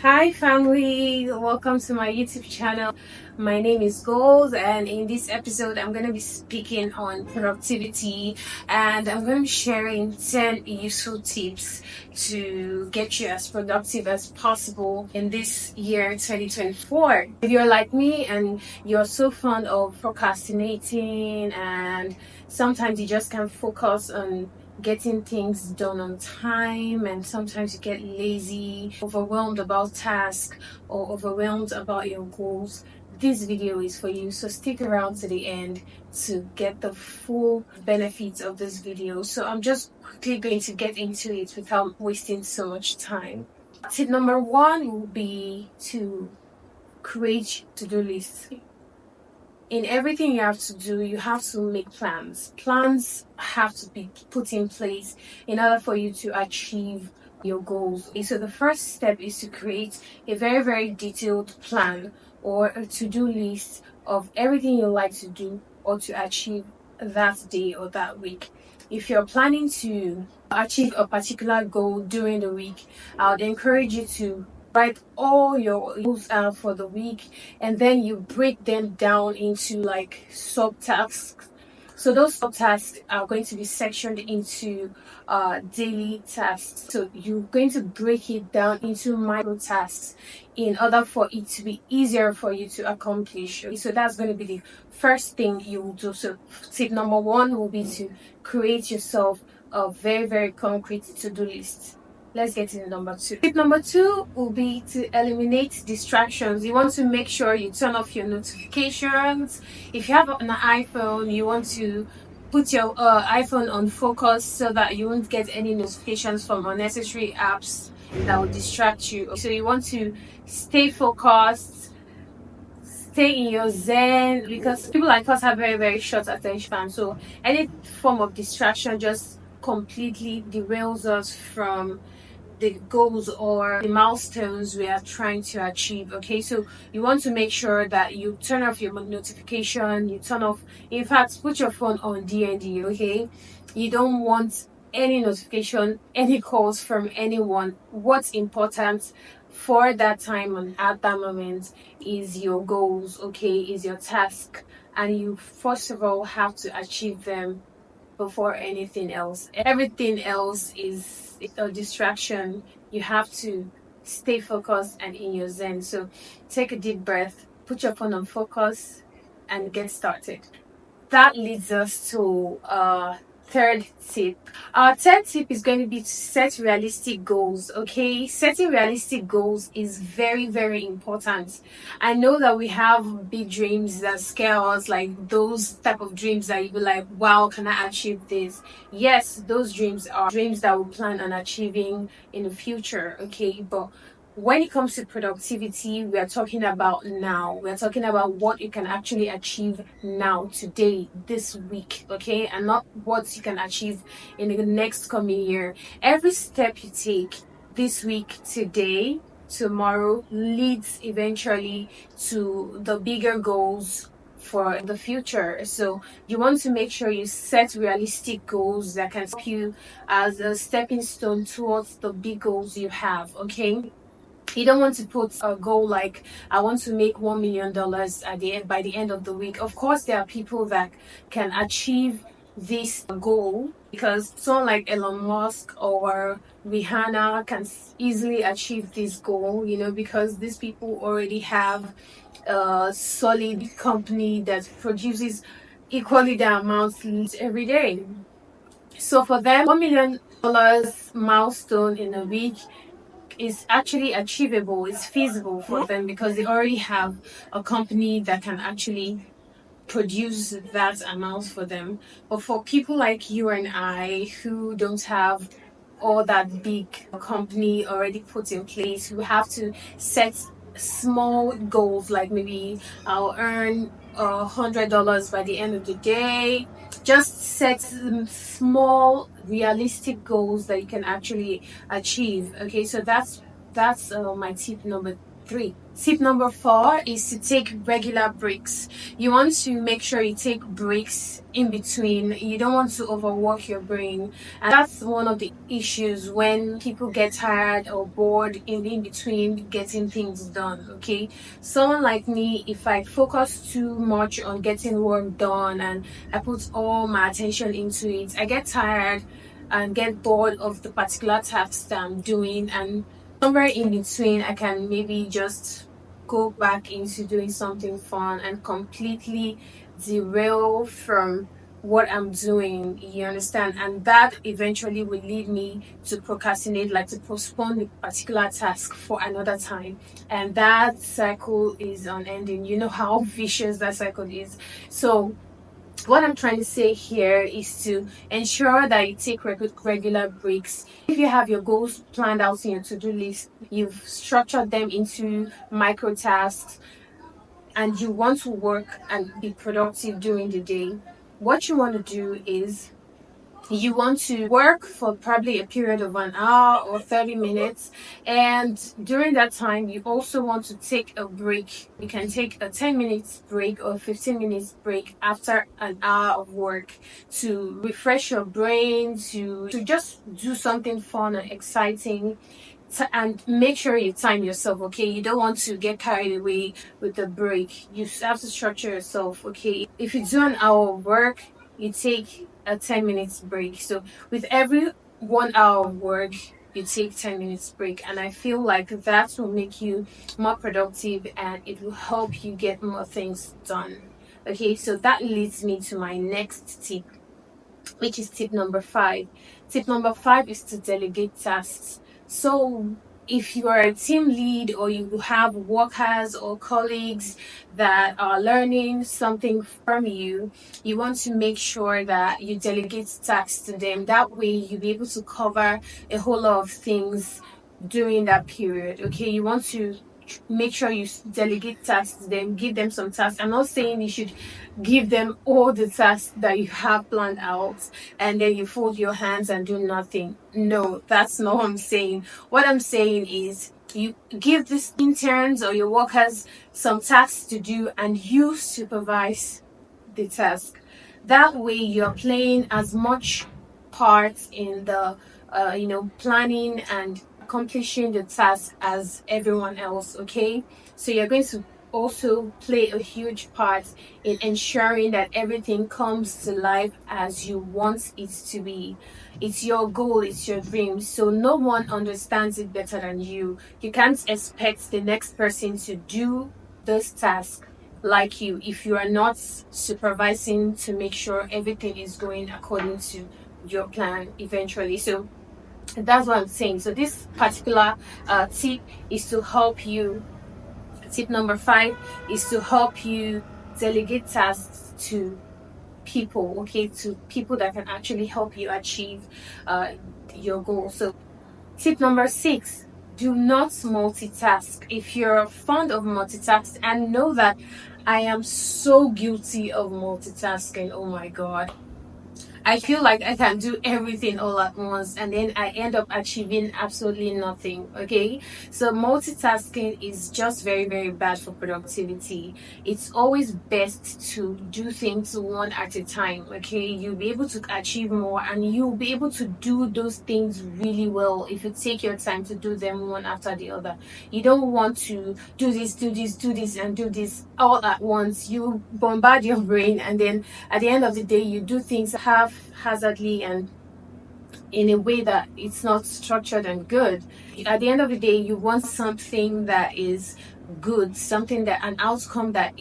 Hi family, welcome to my YouTube channel. My name is Gold, and in this episode I'm going to be speaking on productivity, and I'm going to be sharing 10 useful tips to get you as productive as possible in this year 2024. If you're like me and you're so fond of procrastinating and sometimes you just can't focus on getting things done on time, and sometimes you get lazy, overwhelmed about tasks, or overwhelmed about your goals, this video is for you. So stick around to the end to get the full benefits of this video. So I'm just quickly going to get into it without wasting so much time. Tip number one will be to create to-do lists. In everything you have to do, you have to make plans. Plans have to be put in place in order for you to achieve your goals. So the first step is to create a very, very detailed plan or a to-do list of everything you like to do or to achieve that day or that week. If you're planning to achieve a particular goal during the week, I would encourage you to write all your goals out for the week, and then you break them down into like subtasks. So those subtasks are going to be sectioned into daily tasks. So you're going to break it down into micro tasks in order for it to be easier for you to accomplish. So that's going to be the first thing you will do. So tip number one will be to create yourself a very, very concrete to-do list. Let's get into number two. Tip number two will be to eliminate distractions. You want to make sure you turn off your notifications. If you have an iPhone, you want to put your iPhone on focus so that you won't get any notifications from unnecessary apps that will distract you. So you want to stay focused, stay in your zen, because people like us have very, very short attention span. So any form of distraction just completely derails us from the goals or the milestones we are trying to achieve. Okay, so you want to make sure that you turn off your notification, you turn off, in fact, put your phone on DND. Okay, you don't want any notification, any calls from anyone. What's important for that time and at that moment is your goals. Okay, is your task, and you first of all have to achieve them before anything else. Everything else is a distraction. You have to stay focused and in your zen. So take a deep breath, put your phone on focus, and get started. That leads us to third tip. Our third tip is going to be to set realistic goals. Okay, setting realistic goals is very, very important. I know that we have big dreams that scare us, like those type of dreams that you be like, wow, can I achieve this? Yes, those dreams are dreams that we plan on achieving in the future. Okay, but when it comes to productivity, we are talking about now. We're talking about what you can actually achieve now, today, this week, okay? And not what you can achieve in the next coming year. Every step you take this week, today, tomorrow, leads eventually to the bigger goals for the future. So you want to make sure you set realistic goals that can help you as a stepping stone towards the big goals you have, okay? You don't want to put a goal like, I want to make $1 million at the end by the end of the week. Of course, there are people that can achieve this goal, because someone like Elon Musk or Rihanna can easily achieve this goal, because these people already have a solid company that produces equally the amounts every day. So for them, $1 million milestone in a week is actually achievable, it's feasible for them, because they already have a company that can actually produce that amount for them. But for people like you and I who don't have all that big company already put in place, who have to set small goals, like maybe I'll earn $100 by the end of the day. Just set some small realistic goals that you can actually achieve. Okay, so that's my tip number three. Tip number four is to take regular breaks. You want to make sure you take breaks in between. You don't want to overwork your brain. And that's one of the issues when people get tired or bored in between getting things done. Okay. Someone like me, if I focus too much on getting work done and I put all my attention into it, I get tired and get bored of the particular task that I'm doing, and somewhere in between I can maybe just go back into doing something fun and completely derail from what I'm doing, you understand? And that eventually will lead me to procrastinate, like to postpone the particular task for another time. And that cycle is unending. You know how vicious that cycle is. So what I'm trying to say here is to ensure that you take regular breaks. If you have your goals planned out in your to-do list, you've structured them into micro tasks, and you want to work and be productive during the day, what you want to do is you want to work for probably a period of an hour or 30 minutes. And during that time, you also want to take a break. You can take a 10 minutes break or 15 minutes break after an hour of work to refresh your brain, to just do something fun and exciting. And make sure you time yourself, okay? You don't want to get carried away with the break. You have to structure yourself, okay? If you do an hour of work, you take a 10 minutes break. So with every 1 hour of work, you take 10 minutes break. And I feel like that will make you more productive and it will help you get more things done. Okay, so that leads me to my next tip, which is tip number five. Tip number five is to delegate tasks. So, if you are a team lead or you have workers or colleagues that are learning something from you, you want to make sure that you delegate tasks to them. That way, you'll be able to cover a whole lot of things during that period. Okay, you want to make sure you delegate tasks to them, give them some tasks. I'm not saying you should give them all the tasks that you have planned out and then you fold your hands and do nothing. No, that's not what I'm saying. What I'm saying is you give these interns or your workers some tasks to do and you supervise the task. That way you're playing as much part in the planning and accomplishing the task as everyone else. Okay, so you're going to also play a huge part in ensuring that everything comes to life as you want it to be. It's your goal, it's your dream. So no one understands it better than you. You can't expect the next person to do this task like you if you are not supervising to make sure everything is going according to your plan eventually. So that's what I'm saying. So this particular tip is to help you. Tip number five is to help you delegate tasks to people, okay, to people that can actually help you achieve uh, your goal. So tip number six, do not multitask. If you're fond of multitasking, and know that I am so guilty of multitasking. Oh my God. I feel like I can do everything all at once and then I end up achieving absolutely nothing. Okay. So multitasking is just very, very bad for productivity. It's always best to do things one at a time. Okay. You'll be able to achieve more and you'll be able to do those things really well if you take your time to do them one after the other. You don't want to do this, do this, do this, and do this all at once. You bombard your brain and then at the end of the day you do things haphazardly and in a way that it's not structured and good. At the end of the day you want something that is good, something that an outcome that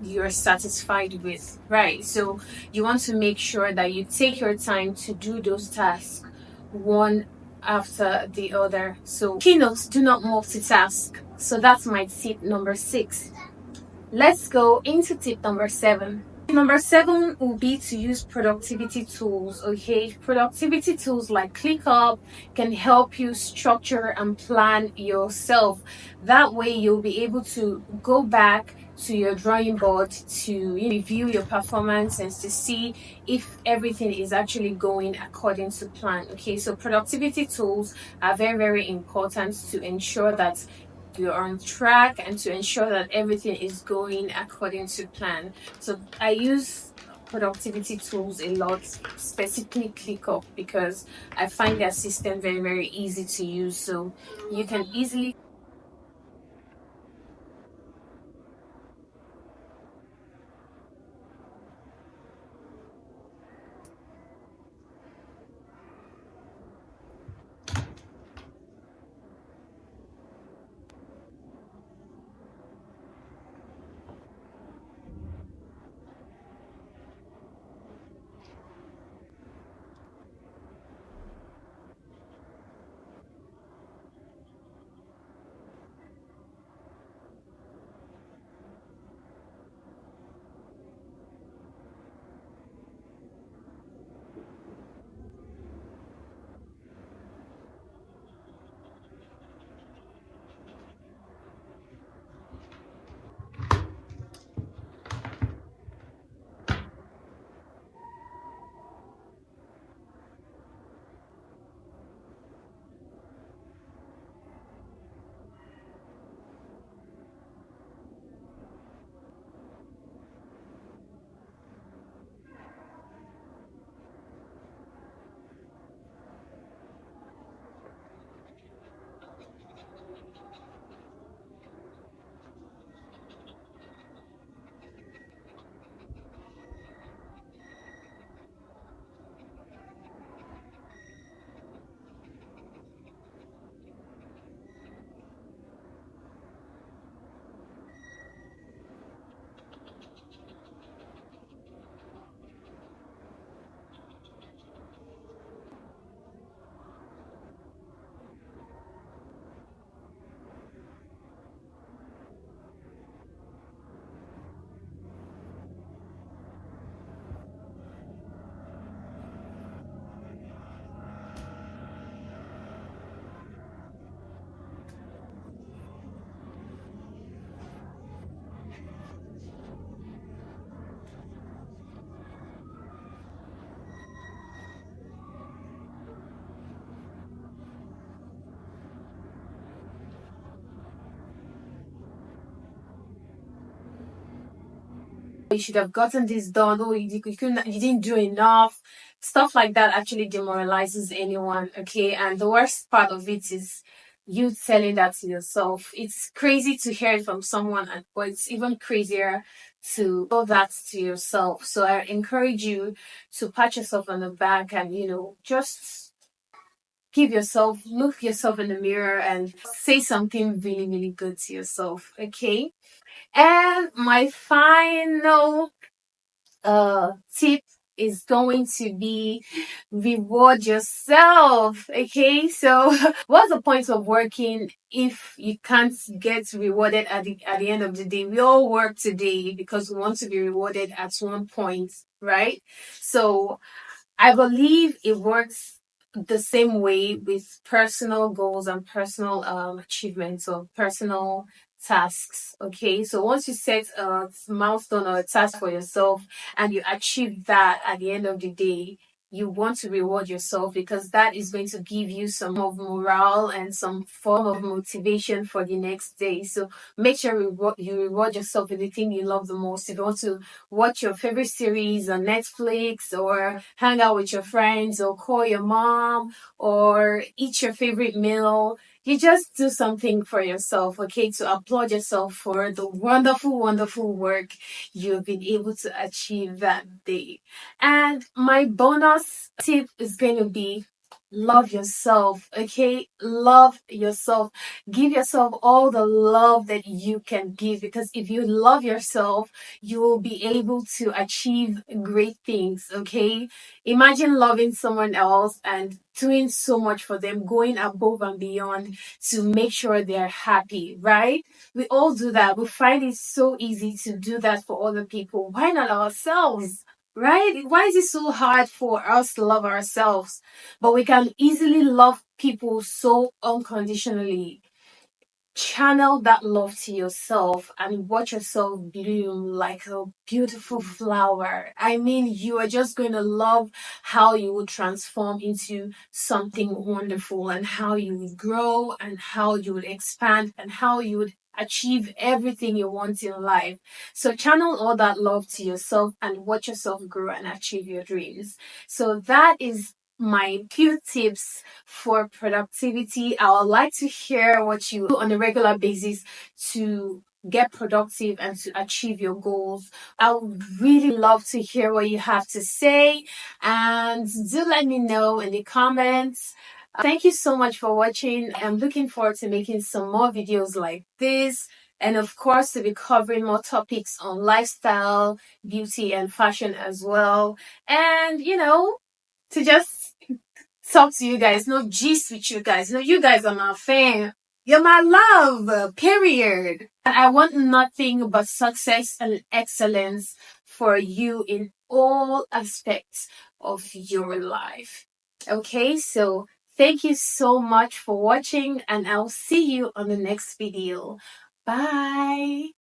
you're satisfied with, right? So you want to make sure that you take your time to do those tasks one after the other. So keynotes, do not multitask. So that's my tip number six. Let's go into tip number seven. Number seven will be to use productivity tools. Okay, productivity tools like ClickUp can help you structure and plan yourself. That way, you'll be able to go back to your drawing board to review your performance and to see if everything is actually going according to plan. Okay, so productivity tools are very, very important to ensure that you're on track and to ensure that everything is going according to plan. So I use productivity tools a lot, specifically ClickUp, because I find their system very, very easy to use. So you can easily. You should have gotten this done. Oh, you couldn't, you didn't do enough. Stuff like that actually demoralizes anyone. Okay, and the worst part of it is you telling that to yourself. It's crazy to hear it from someone, and but it's even crazier to tell that to yourself. So I encourage you to pat yourself on the back and just give yourself, look yourself in the mirror and say something really, really good to yourself. Okay. And my final tip is going to be reward yourself. Okay, so what's the point of working if you can't get rewarded at the end of the day? We all work today because we want to be rewarded at one point, right? So I believe it works the same way with personal goals and personal achievements or personal tasks. Okay, so once you set a milestone or a task for yourself and you achieve that at the end of the day, you want to reward yourself because that is going to give you some of morale and some form of motivation for the next day. So make sure you reward yourself with the thing you love the most. If you want to watch your favorite series on Netflix or hang out with your friends or call your mom or eat your favorite meal. You just do something for yourself, okay, to applaud yourself for the wonderful, wonderful work you've been able to achieve that day. And my bonus tip is going to be love yourself, okay? Love yourself. Give yourself all the love that you can give because if you love yourself, you will be able to achieve great things, okay? Imagine loving someone else and doing so much for them, going above and beyond to make sure they're happy, right? We all do that. We find it so easy to do that for other people. Why not ourselves? Right? Why is it so hard for us to love ourselves? But we can easily love people so unconditionally. channel that love to yourself and watch yourself bloom like a beautiful flower. I mean, you are just going to love how you will transform into something wonderful, and how you would grow, and how you would expand, and how you would achieve everything you want in life. So channel all that love to yourself and watch yourself grow and achieve your dreams. So that is my few tips for productivity. I would like to hear what you do on a regular basis to get productive and to achieve your goals. I would really love to hear what you have to say, and do let me know in the comments. Thank you so much for watching. I'm looking forward to making some more videos like this. And of course, to be covering more topics on lifestyle, beauty, and fashion as well. And, to just talk to you guys, no gist with you guys. No, you guys are my fan. You're my love, period. And I want nothing but success and excellence for you in all aspects of your life. Okay, so thank you so much for watching, and I'll see you on the next video. Bye.